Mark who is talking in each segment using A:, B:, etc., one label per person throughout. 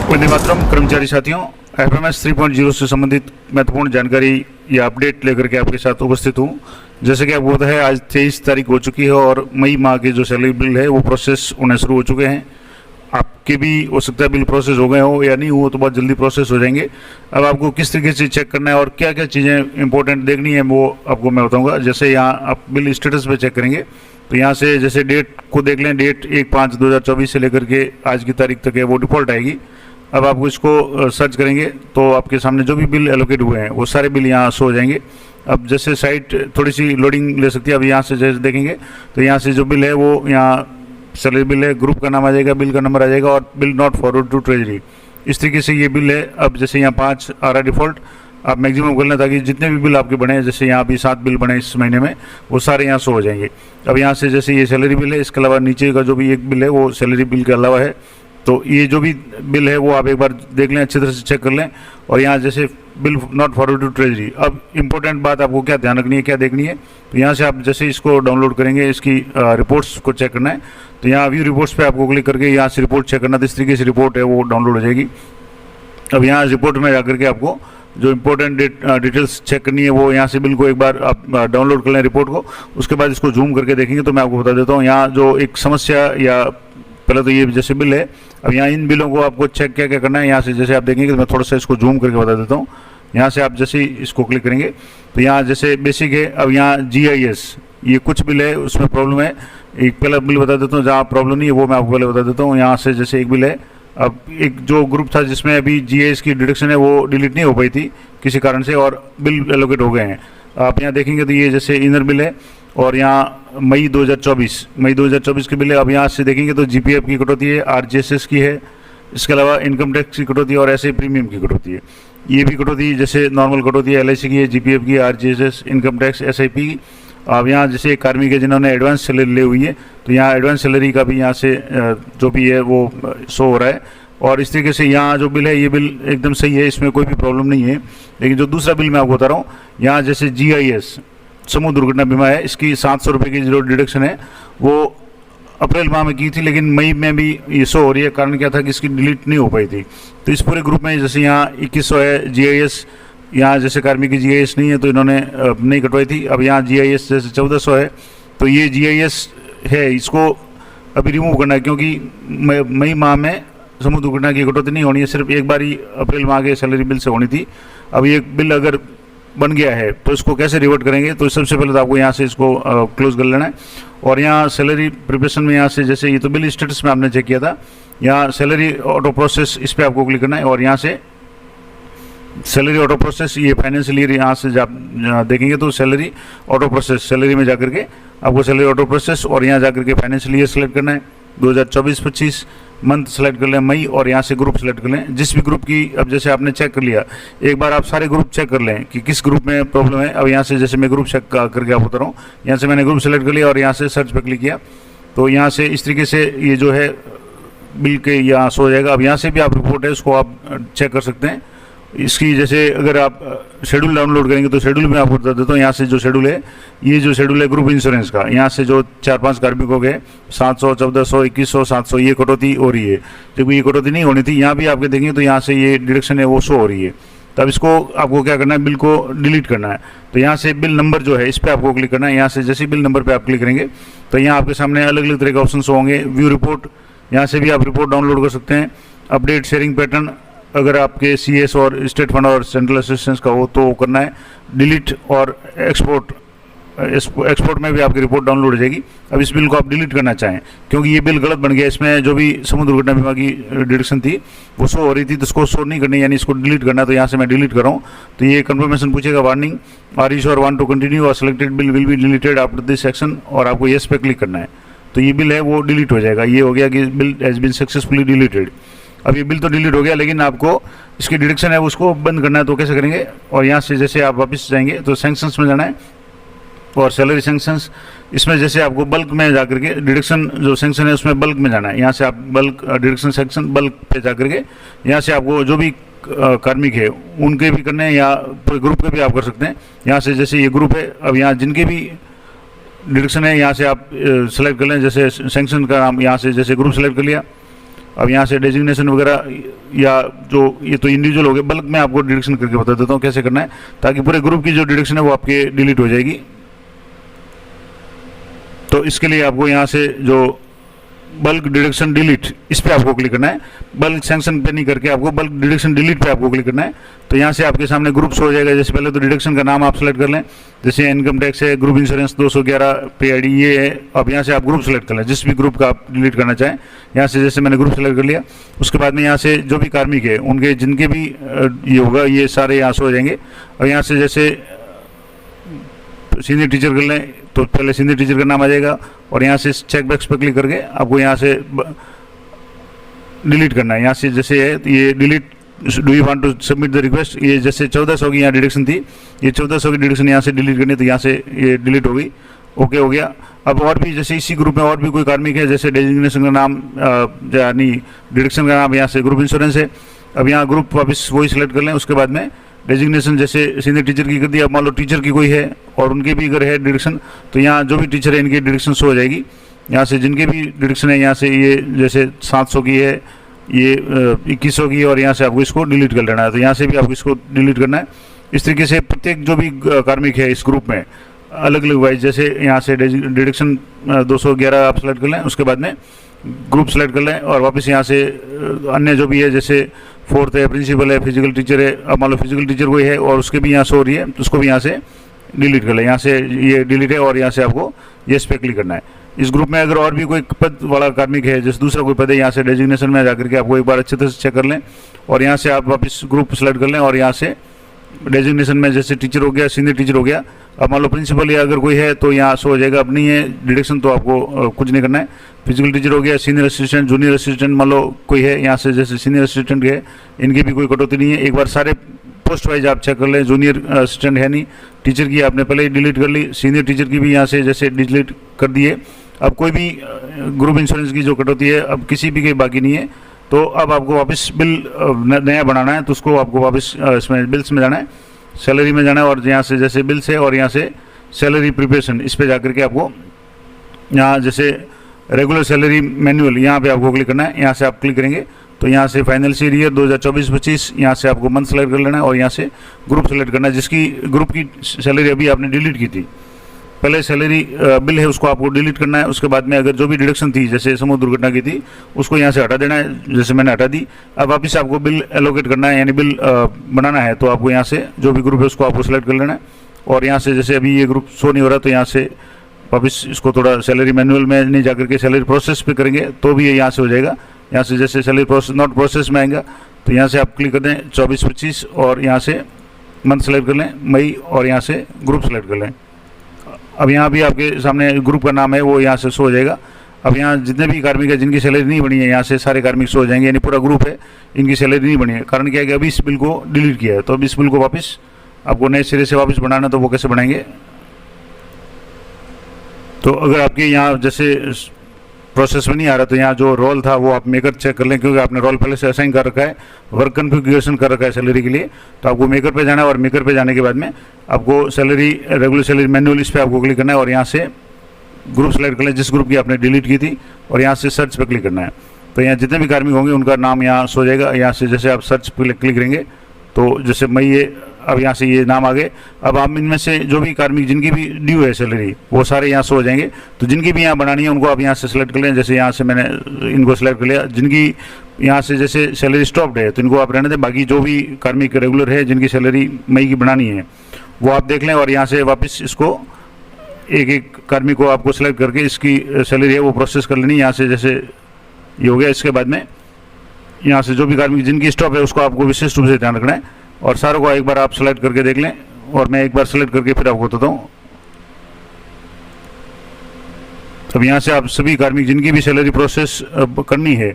A: वंदे मातरम। कर्मचारी साथियों, एफएमएस 3.0 से संबंधित महत्वपूर्ण जानकारी या अपडेट लेकर के आपके साथ उपस्थित हूँ। जैसे कि आपको पता है, आज 23 तारीख हो चुकी है और मई माह के जो सैलरी बिल है वो प्रोसेस होने शुरू हो चुके हैं। आपके भी हो सकता है बिल प्रोसेस हो गए हो या नहीं हो, तो बहुत जल्दी प्रोसेस हो जाएंगे। अब आपको किस तरीके से चेक करना है और क्या क्या चीज़ें इंपॉर्टेंट देखनी है वो आपको मैं बताऊँगा। जैसे यहाँ आप बिल स्टेटस पे चेक करेंगे तो यहाँ से जैसे डेट को देख लें, डेट 1/5/2024 से लेकर के आज की तारीख तक है वो डिफ़ॉल्ट आएगी। अब आप इसको सर्च करेंगे तो आपके सामने जो भी बिल एलोकेट हुए हैं वो सारे बिल यहाँ शो हो जाएंगे। अब जैसे साइट थोड़ी सी लोडिंग ले सकती है। अब यहाँ से जैसे देखेंगे तो यहाँ से जो बिल है वो यहाँ सैलरी बिल है, ग्रुप का नाम आ जाएगा, बिल का नंबर आ जाएगा और bill not forward to treasury. इस तरीके से ये बिल है। अब जैसे यहाँ 5 आ रहा डिफ़ॉल्ट, आप मैक्सिमम कर लें ताकि जितने भी बिल आपके बने, जैसे यहाँ भी 7 बिल बने इस महीने में, वो सारे यहाँ शो हो जाएंगे। अब यहाँ से जैसे ये सैलरी बिल है, इसके अलावा नीचे का जो भी एक बिल है वो सैलरी बिल के अलावा है। तो ये जो भी बिल है वो आप एक बार देख लें, अच्छी तरह से चेक कर लें। और यहाँ जैसे bill not forward to treasury, अब इंपॉर्टेंट बात आपको क्या ध्यान रखनी है, क्या देखनी है, तो यहाँ से आप जैसे इसको डाउनलोड करेंगे, इसकी रिपोर्ट्स को चेक करना है। तो यहाँ व्यू रिपोर्ट्स पे आपको क्लिक करके यहाँ से रिपोर्ट चेक करना, तो इस तरीके से रिपोर्ट है वो डाउनलोड हो जाएगी। अब यहाँ रिपोर्ट में जाकर के आपको जो इम्पोर्टेंट डिटेल्स चेक करनी है वो यहाँ से बिल को एक बार आप डाउनलोड कर लें रिपोर्ट को। उसके बाद इसको जूम करके देखेंगे तो मैं आपको बता देता हूँ यहाँ जो एक समस्या, या पहले तो ये जैसे बिल है, अब यहाँ इन बिलों को आपको चेक क्या क्या करना है। यहाँ से जैसे आप देखेंगे तो मैं थोड़ा सा इसको जूम करके बता देता हूँ। यहाँ से आप जैसे इसको क्लिक करेंगे तो यहाँ जैसे बेसिक है। अब यहाँ GIS, ये कुछ बिल है उसमें प्रॉब्लम है। एक पहला बिल बता देता हूँ जहाँ प्रॉब्लम नहीं है वो मैं आपको पहले बता देता हूँ। यहाँ से जैसे एक बिल है, अब एक जो ग्रुप था जिसमें अभी GIS की डिडक्शन है वो डिलीट नहीं हो पाई थी किसी कारण से, और बिल एलोकेट हो गए हैं। आप यहाँ देखेंगे तो ये जैसे इनर बिल है और यहाँ मई 2024 के बिल है। अब यहाँ से देखेंगे तो GPF की कटौती है, RGSS की है, इसके अलावा इनकम टैक्स की कटौती है और ऐसे प्रीमियम की कटौती है। ये भी कटौती जैसे नॉर्मल कटौती है, LIC की है, GPF की, RGSS, इनकम टैक्स, SIP। अब यहाँ जैसे कार्मिक है जिन्होंने एडवांस सैलरी ले हुई है तो यहाँ एडवांस सैलरी का भी यहाँ से जो भी है वो शो हो रहा है। और इस तरीके से यहाँ जो बिल है ये बिल एकदम सही है, इसमें कोई भी प्रॉब्लम नहीं है। लेकिन जो दूसरा बिल मैं आपको बता रहा हूँ, यहाँ जैसे GIS समूह दुर्घटना बीमा है, इसकी 700 रुपये की जो डिडक्शन है वो अप्रैल माह में की थी, लेकिन मई में भी ये शो हो रही है। कारण क्या था कि इसकी डिलीट नहीं हो पाई थी। तो इस पूरे ग्रुप में जैसे यहाँ 2100 है GIS, यहाँ जैसे कार्मिक की GIS नहीं है तो इन्होंने नहीं कटवाई थी। अब यहाँ GIS जैसे 1400 है तो ये GIS है, इसको अभी रिमूव करना है क्योंकि मई माह में समूह दुर्घटना की कटौती नहीं होनी है, सिर्फ एक बार ही अप्रैल माह के सैलरी बिल से होनी थी। अब ये बिल अगर बन गया है तो इसको कैसे रिवर्ट करेंगे, तो सबसे पहले तो आपको यहाँ से इसको क्लोज कर लेना है। और यहाँ सैलरी प्रिपरेशन में यहाँ से जैसे ये तो बिल स्टेटस में आपने चेक किया था, यहाँ सैलरी ऑटो प्रोसेस, इस पर आपको क्लिक करना है। और यहाँ से सैलरी ऑटो प्रोसेस, ये फाइनेंशियल ईयर यहाँ से आप देखेंगे तो सैलरी ऑटो प्रोसेस, सैलरी में जाकर के आपको सैलरी ऑटो प्रोसेस और यहाँ जाकर के फाइनेंशियल ईयर सेलेक्ट करना है, 2024-25 मंथ सेलेक्ट कर लें मई, और यहाँ से ग्रुप सेलेक्ट कर लें जिस भी ग्रुप की। अब जैसे आपने चेक कर लिया, एक बार आप सारे ग्रुप चेक कर लें कि किस ग्रुप में प्रॉब्लम है। अब यहाँ से जैसे मैं ग्रुप चेक करके आपको बता रहा हूँ, यहाँ से मैंने ग्रुप सेलेक्ट कर लिया और यहाँ से सर्च पर क्लिक किया तो यहाँ से इस तरीके से ये जो है बिल के यहाँ शो हो जाएगा। अब यहाँ से भी आप रिपोर्ट है उसको आप चेक कर सकते हैं। इसकी जैसे अगर आप शेड्यूल डाउनलोड करेंगे तो शेड्यूल में आपको बता देता हूँ। यहाँ से जो शेड्यूल है, ये जो शेड्यूल है ग्रुप इंश्योरेंस का, यहाँ से जो 4-5 कार्मिकों के 700, 1400, 2100, 700 ये कटौती हो रही है, जबकि ये कटौती नहीं होनी थी। यहाँ भी आपके देखेंगे तो यहाँ से ये डिडक्शन है वो शो हो रही है। तब इसको आपको क्या करना है, बिल को डिलीट करना है। तो यहाँ से बिल नंबर जो है इस पर आपको क्लिक करना है। यहाँ से जैसे बिल नंबर पर आप क्लिक करेंगे तो यहाँ आपके सामने अलग अलग तरह के ऑप्शन होंगे। व्यू रिपोर्ट, यहाँ से भी आप रिपोर्ट डाउनलोड कर सकते हैं। अपडेट शेयरिंग पैटर्न, अगर आपके CS और स्टेट फंड और सेंट्रल असिस्टेंस का हो तो करना है। डिलीट और एक्सपोर्ट में भी आपकी रिपोर्ट डाउनलोड हो जाएगी। अब इस बिल को आप डिलीट करना चाहें क्योंकि ये बिल गलत बन गया, इसमें जो भी समूह दुर्घटना बीमा की डिडक्शन थी वो शो हो रही थी तो इसको शो नहीं करनी, यानी इसको डिलीट करना है। तो यहाँ से मैं डिलीट कर रहा हूँ तो ये कंफर्मेशन पूछेगा, warning, are you sure want to continue और selected bill will be deleted after this section, और आपको येस पे क्लिक करना है। तो ये बिल है वो डिलीट हो जाएगा। ये हो गया कि bill has been successfully deleted. अब ये बिल तो डिलीट हो गया, लेकिन आपको इसकी डिडक्शन है उसको बंद करना है। तो कैसे करेंगे, और यहाँ से जैसे आप वापस जाएंगे तो सैंक्शंस में जाना है और सैलरी सैंक्शंस, इसमें जैसे आपको बल्क में जाकर के डिडक्शन जो सैंक्शन है उसमें बल्क में जाना है। यहाँ से आप बल्क डिडक्शन सेक्शन बल्क पे जाकर के यहाँ से आपको जो भी कार्मिक है उनके भी करने हैं या पूरे ग्रुप के भी आप कर सकते हैं। यहाँ से जैसे ये ग्रुप है, अब यहाँ जिनके भी डिडक्शन है यहाँ से आप सेलेक्ट कर लें। जैसे सैंक्शन का नाम यहाँ से जैसे ग्रुप सेलेक्ट कर लिया, अब यहाँ से डेजिग्नेशन वगैरह या जो ये तो इंडिविजुअल हो गए, बल्क में आपको डिडक्शन करके बता देता हूँ कैसे करना है, ताकि पूरे ग्रुप की जो डिडक्शन है वो आपके डिलीट हो जाएगी। तो इसके लिए आपको यहाँ से जो बल्क डिडक्शन डिलीट, इस पे आपको क्लिक करना है। बल्क सैंक्शन पे नहीं करके आपको बल्क डिडक्शन डिलीट पे आपको क्लिक करना है। तो यहाँ से आपके सामने ग्रुप्स हो जाएगा। जैसे पहले तो डिडक्शन का नाम आप सेलेक्ट कर लें, जैसे इनकम टैक्स है, ग्रुप इंश्योरेंस 211 पे आई डी ये है। अब यहाँ से आप ग्रुप सेलेक्ट कर लें, जिस भी ग्रुप का आप डिलीट करना चाहें। यहाँ से जैसे मैंने ग्रुप सेलेक्ट कर लिया, उसके बाद में यहाँ से जो भी कार्मिक है उनके जिनके भी ये होगा ये सारे यहाँ से हो जाएंगे। और यहाँ से जैसे सीनियर टीचर कर लें तो पहले सीनियर टीचर का नाम आ जाएगा, और यहाँ से चेक बॉक्स पर क्लिक करके आपको यहाँ से डिलीट करना है। यहाँ से जैसे है ये delete, do you want to submit the request, ये जैसे 1400 की यहाँ डिडक्शन थी, ये 1400 की डिडक्शन यहाँ से डिलीट करनी है, तो यहाँ से ये डिलीट हो गई, ओके हो गया। अब और भी जैसे इसी ग्रुप में और भी कोई कार्मिक है, जैसे डेजिग्नेशन का नाम यानी डिडक्शन का नाम यहाँ से ग्रुप इंश्योरेंस है। अब यहाँ ग्रुप वापस वही सिलेक्ट कर लें। उसके बाद में डेजिग्नेशन जैसे सीनियर टीचर की कर दी। अब मान लो टीचर की कोई है और उनके भी अगर है डिडक्शन, तो यहाँ जो भी टीचर है इनकी डिडक्शन शो हो जाएगी। यहाँ से जिनके भी डिडक्शन है, यहाँ से ये जैसे 700 की है, ये 2100 की, और यहाँ से आपको इसको डिलीट कर लेना है। तो यहाँ से भी आपको इसको डिलीट करना है। इस तरीके से प्रत्येक जो भी कार्मिक है इस ग्रुप में अलग अलग वाइज, जैसे यहाँ से डिडक्शन 211 आप सेलेक्ट कर लें, उसके बाद में ग्रुप सेलेक्ट कर लें, और वापस यहाँ से अन्य जो भी है जैसे फोर्थ है, प्रिंसिपल है, फिजिकल टीचर है। अब मान लो फिजिकल टीचर कोई है और उसके भी यहाँ शो हो रही है, तो उसको भी यहाँ से डिलीट कर लें। यहाँ से ये डिलीट है और यहाँ से आपको येस पे क्लिक करना है। इस ग्रुप में अगर और भी कोई पद वाला कार्मिक है, जैसे दूसरा कोई पद है, यहाँ से डेजिग्नेशन में जाकर के आपको एक बार अच्छे तरह से चेक कर लें, और यहाँ से आप वापस ग्रुप सेलेक्ट कर लें, और यहाँ से डेजिग्नेशन में जैसे टीचर हो गया, सीनियर टीचर हो गया। अब मान लो प्रिंसिपल या अगर कोई है तो यहाँ शो हो जाएगा। अब नहीं है डिडक्शन तो आपको कुछ नहीं करना है। फिजिकल टीचर हो गया, सीनियर असिस्टेंट, जूनियर असिस्टेंट मान लो कोई है, यहाँ से जैसे सीनियर असिस्टेंट है, इनकी भी कोई कटौती नहीं है। एक बार सारे पोस्ट वाइज आप चेक कर लें। जूनियर असिस्टेंट है नहीं, टीचर की आपने पहले ही डिलीट कर ली, सीनियर टीचर की भी यहाँ से जैसे डिलीट कर दिए। अब कोई भी ग्रुप इंश्योरेंस की जो कटौती है अब किसी भी की बाकी नहीं है। तो अब आपको वापस बिल नया बनाना है, तो उसको आपको वापस इसमें बिल्स में जाना है, सैलरी में जाना है, और यहाँ से जैसे बिल्स है और यहाँ से सैलरी प्रिपरेशन, इस पे जाकर के आपको यहाँ जैसे रेगुलर सैलरी मैनुअल, यहाँ पे आपको क्लिक करना है। यहाँ से आप क्लिक करेंगे तो यहाँ से फाइनेंशियल ईयर 2024-25, यहाँ से आपको मंथ सेलेक्ट कर लेना है, और यहाँ से ग्रुप सेलेक्ट करना है जिसकी ग्रुप की सैलरी अभी आपने डिलीट की थी। पहले सैलरी बिल है उसको आपको डिलीट करना है। उसके बाद में अगर जो भी डिडक्शन थी जैसे समूह दुर्घटना की थी उसको यहाँ से हटा देना है, जैसे मैंने हटा दी। अब वापस आपको बिल एलोकेट करना है, यानी बिल बनाना है, तो आपको यहाँ से जो भी ग्रुप है उसको आपको सेलेक्ट कर लेना है, और यहाँ से जैसे अभी ये ग्रुप शो नहीं हो रहा तो यहाँ से वापस इसको थोड़ा सैलरी मैनुअल में नहीं जाकर के सैलरी प्रोसेस पे करेंगे तो भी ये यहाँ से हो जाएगा। यहाँ से जैसे सैलरी प्रोसेस नॉट प्रोसेस में आएगा तो यहाँ से आप क्लिक कर दें 24-25, और यहाँ से मंथ सेलेक्ट कर लें मई, और यहाँ से ग्रुप सेलेक्ट कर लें। अब यहाँ भी आपके सामने ग्रुप का नाम है वो यहाँ से शो हो जाएगा। अब यहाँ जितने भी कार्मिक है जिनकी सैलरी नहीं बनी है, यहाँ से सारे कार्मिक शो हो जाएंगे, यानी पूरा ग्रुप है इनकी सैलरी नहीं बनी है। कारण क्या है कि अभी इस बिल को डिलीट किया है, तो अब इस बिल को वापस आपको नए सिरे से वापस बनाना, तो वो कैसे बनाएंगे। तो अगर आपके यहाँ जैसे प्रोसेस में नहीं आ रहा तो यहाँ जो रोल था वो आप मेकर चेक कर लें, क्योंकि आपने रोल पहले से असाइन कर रखा है, वर्क कन्फिगरेशन कर रखा है सैलरी के लिए। तो आपको मेकर पे जाना है, और मेकर पे जाने के बाद में आपको सैलरी रेगुलर सैलरी मैनुअल, इस पर आपको क्लिक करना है, और यहाँ से ग्रुप सेलेक्ट कर लें जिस ग्रुप की आपने डिलीट की थी, और यहाँ से सर्च पे क्लिक करना है। तो यहाँ जितने भी कार्मिक होंगे उनका नाम यहाँ सो जाएगा। यहाँ से जैसे आप सर्च पे क्लिक करेंगे तो जैसे मई ये, अब यहाँ से ये नाम आ गए। अब आप इनमें से जो भी कार्मिक जिनकी भी ड्यू है सैलरी वो सारे यहाँ से हो जाएंगे। तो जिनकी भी यहाँ बनानी है उनको आप यहाँ से सेलेक्ट कर लें। जैसे यहाँ से मैंने इनको सेलेक्ट कर लिया। जिनकी यहाँ से जैसे सैलरी स्टॉप्ड है तो इनको आप रहने दें। बाकी जो भी कार्मिक रेगुलर है जिनकी सैलरी मई की बनानी है वो आप देख लें, और यहाँ से वापस इसको एक एक कार्मिक को आपको सेलेक्ट करके इसकी सैलरी है वो प्रोसेस कर लेनी। यहाँ से जैसे ये हो गया, इसके बाद में यहाँ से जो भी कार्मिक जिनकी स्टॉप है उसको आपको विशेष रूप से ध्यान रखना है, और सारों को एक बार आप सेलेक्ट करके देख लें। और मैं एक बार सेलेक्ट करके फिर आपको बताता हूँ। अब यहाँ से आप सभी कार्मिक जिनकी भी सैलरी प्रोसेस करनी है,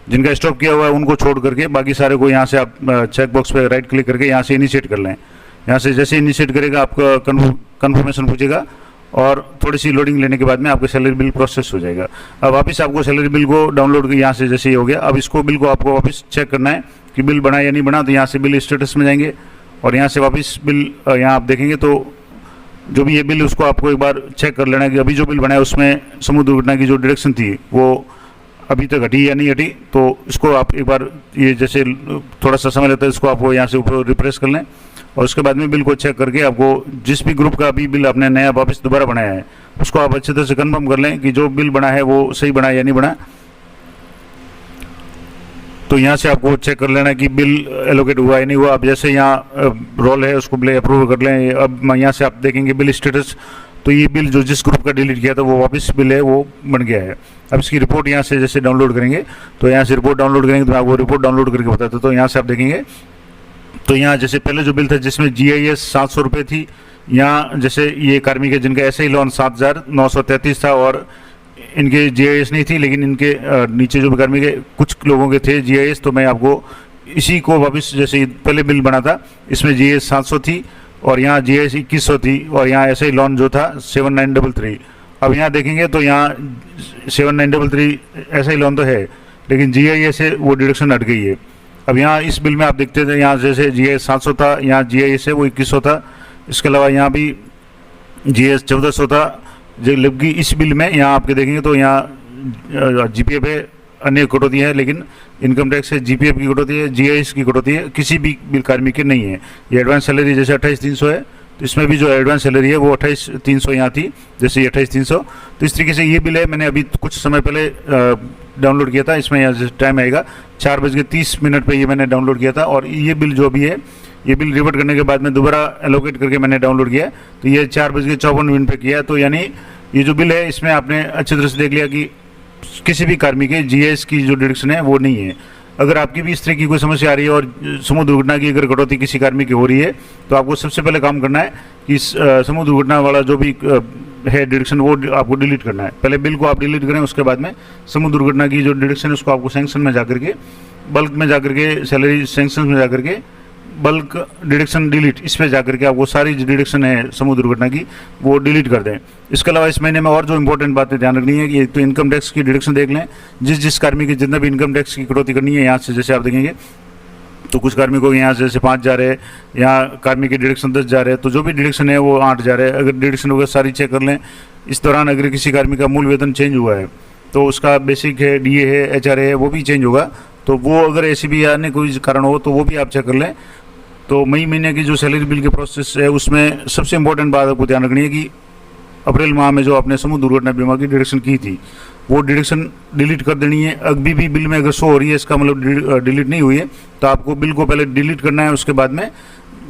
A: जिनका स्टॉप किया हुआ है, उनको छोड़ करके बाकी सारे को यहाँ से आप चेक बॉक्स पे राइट क्लिक करके यहाँ से इनिशिएट कर लें। यहाँ से जैसे इनिशिएट करेगा आपका कन्फर्मेशन पूछेगा, और थोड़ी सी लोडिंग लेने के बाद में आपका सैलरी बिल प्रोसेस हो जाएगा। अब वापस आपको सैलरी बिल को डाउनलोड यहाँ से जैसे ही हो गया, अब इसको बिल को आपको वापस चेक करना है कि बिल बना या नहीं बना। तो यहाँ से बिल स्टेटस में जाएंगे, और यहाँ से वापस बिल यहाँ आप देखेंगे तो जो भी ये बिल उसको आपको एक बार चेक कर लेना है कि अभी जो बिल बना है उसमें समूह दुर्घटना की जो डिडक्शन थी वो अभी तक घटी या नहीं घटी, तो इसको आप एक बार ये जैसे थोड़ा सा समय लगता है, इसको आपको यहाँ से ऊपर रिफ्रेश कर लें और उसके बाद में बिल को चेक करके आपको जिस भी ग्रुप का अभी बिल आपने नया वापस दोबारा बनाया है उसको आप अच्छी तरह से कंफर्म कर लें कि जो बिल बना है वो सही बना है या नहीं बना। तो यहाँ से आपको चेक कर लेना कि बिल एलोकेट हुआ या नहीं हुआ। अब जैसे यहाँ रोल है उसको बिल अप्रूव कर लें। अब यहाँ से आप देखेंगे बिल स्टेटस, तो ये बिल जो जिस ग्रुप का डिलीट किया था वो वापस बिल है वो बन गया है। अब इसकी रिपोर्ट यहाँ से जैसे डाउनलोड करेंगे, तो यहाँ से रिपोर्ट डाउनलोड करेंगे तो मैं आपको रिपोर्ट डाउनलोड करके बताता हूँ। तो यहाँ से आप देखेंगे तो यहाँ जैसे पहले जो बिल था जिसमें GIS 700 रुपये थी, यहाँ जैसे ये कार्मिक है जिनका ऐसे ही लोन 7,933 था और इनके GIS नहीं थी, लेकिन इनके नीचे जो कार्मिक है कुछ लोगों के थे GIS, तो मैं आपको इसी को वापस जैसे पहले बिल बना था इसमें GIS 700 थी और यहाँ GIS 2100 थी और यहाँ ऐसे ही लोन जो था 7933। अब यहाँ देखेंगे तो यहाँ 7933 ऐसा ही लोन तो है, लेकिन GIS से वो डिडक्शन हट गई है। अब यहाँ इस बिल में आप देखते थे यहाँ जैसे GIS 700 था, यहाँ GIS है वो 2100 था, इसके अलावा यहाँ भी GIS 1400 था। जबकि इस बिल में यहाँ आपके देखेंगे तो यहाँ GPF है, अन्य कटौती है, लेकिन इनकम टैक्स है, GPF की कटौती है, GIS की कटौती है, किसी भी बिल कार्मिक की नहीं है। ये एडवांस सैलरी जैसे 28,300 है, तो इसमें भी जो एडवांस सैलरी है वो 28,300 यहाँ थी, जैसे ये 28,300। तो इस तरीके से ये बिल है, मैंने अभी कुछ समय पहले डाउनलोड किया था। इसमें यहाँ से टाइम आएगा 4:30 पे ये मैंने डाउनलोड किया था और ये बिल जो भी है ये बिल रिवर्ट करने के बाद में दोबारा एलोकेट करके मैंने डाउनलोड किया, तो ये 4:54 पे किया। तो यानी ये जो बिल है इसमें आपने अच्छी तरह से देख लिया कि किसी भी कार्मिक के GIS की जो डिडक्शन है वो नहीं है। अगर आपकी भी इस तरह की कोई समस्या आ रही है और समूह दुर्घटना की अगर कटौती किसी कार्मिक की हो रही है, तो आपको सबसे पहले काम करना है कि समूह दुर्घटना वाला जो भी है डिडक्शन वो आपको डिलीट करना है। पहले बिल को आप डिलीट करें, उसके बाद में समूह दुर्घटना की जो डिडक्शन है उसको आपको सैंक्शन में जाकर के, बल्क में जाकर के, सैलरी सैंक्शन में जाकर के बल्क डिडक्शन डिलीट, इस पर जाकर के आपको सारी जो डिडक्शन है समूह दुर्घटना की वो डिलीट कर दें। इसके अलावा इस महीने में और जो इंपॉर्टेंट बातें ध्यान रखनी है कि एक तो इनकम टैक्स की डिडक्शन देख लें, जिस कार्मिक की जितना भी इनकम टैक्स की कटौती करनी है यहाँ से जैसे आप देखेंगे तो कुछ कार्मिकों के यहाँ से जैसे 5 जा रहे हैं, यहाँ कार्मिक की डिडक्शन 10 जा रहे हैं, तो जो भी डिडक्शन है वो 8 जा रहे हैं। अगर डिडक्शन वगैरह सारी चेक कर लें। इस दौरान अगर किसी कार्मिक का मूल वेतन चेंज हुआ है तो उसका बेसिक है, DA है, HRA है, वो भी चेंज होगा, तो वो अगर ऐसी भी अन्य कोई कारण हो तो वो भी आप चेक कर लें। तो मई महीने की जो सैलरी बिल के प्रोसेस है उसमें सबसे इम्पोर्टेंट बात आपको ध्यान रखनी है कि अप्रैल माह में जो आपने समूह दुर्घटना बीमा की डिडक्शन की थी वो डिडक्शन डिलीट कर देनी है। अभी भी बिल में अगर शो हो रही है इसका मतलब डिलीट नहीं हुई है, तो आपको बिल को पहले डिलीट करना है, उसके बाद में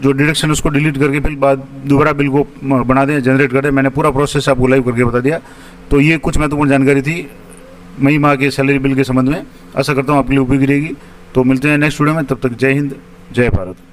A: जो डिडक्शन उसको डिलीट करके फिर बाद दोबारा बिल को बना दें, जनरेट कर दें। मैंने पूरा प्रोसेस आपको लाइव करके बता दिया। तो ये कुछ महत्वपूर्ण जानकारी थी मई माह के सैलरी बिल के संबंध में। आशा करता हूँ आपके लिए उपयोगी रहेगी। तो मिलते हैं नेक्स्ट वीडियो में, तब तक जय हिंद, जय भारत।